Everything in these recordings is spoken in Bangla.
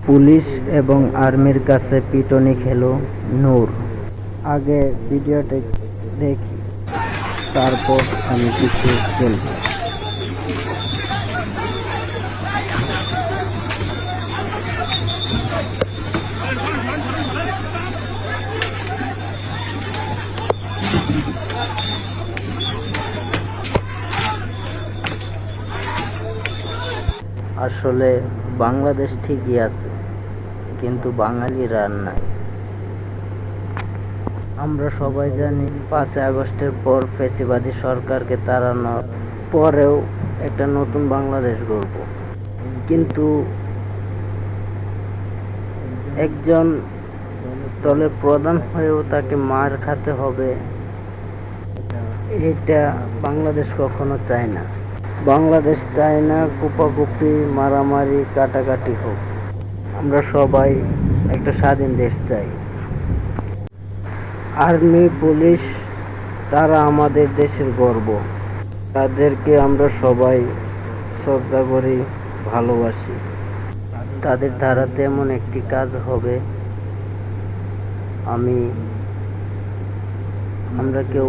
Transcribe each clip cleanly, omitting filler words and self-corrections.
পুলিশ এবং আর্মির কাছে পিটুনি খেল নূর। আগে ভিডিওটি দেখি, তারপর আমি কিছু বলবো। আসলে বাংলাদেশ ঠিকই আছে, কিন্তু বাঙালিরা আর নাই। আমরা সবাই জানি 5ই আগস্টের পর ফ্যাসিবাদী সরকারকে তাড়ানোর পরেও একটা নতুন বাংলাদেশ গড়ব, কিন্তু একজন দলের প্রধান হয়েও তাকে মার খেতে হবে, এটা বাংলাদেশ কখনো চায় না। বাংলাদেশ চায় না কুপাকুপি, মারামারি, কাটাকাটি হোক। আমরা সবাই একটা স্বাধীন দেশ চাই। আর্মি, পুলিশ, তারা আমাদের দেশের গর্ব। তাদেরকে আমরা সবাই শ্রদ্ধা করি, ভালোবাসি। তাদের ধারাতে এমন একটি কাজ হবে আমরা কেউ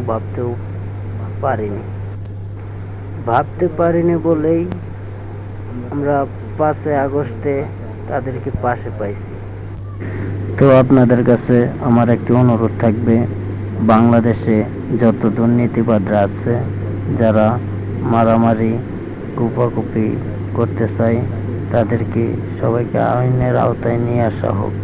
ভাবতে পারিনি বলেই আমরা 5ই আগস্টে তাদেরকে পাশে পাইছি। তো আপনাদের কাছে আমার একটি অনুরোধ থাকবে, বাংলাদেশে যত দুর্নীতিবাদরা আছে, যারা মারামারি, কুপাকুপি করতে চায়, তাদেরকে সবাইকে আইনের আওতায় নিয়ে আসা হোক।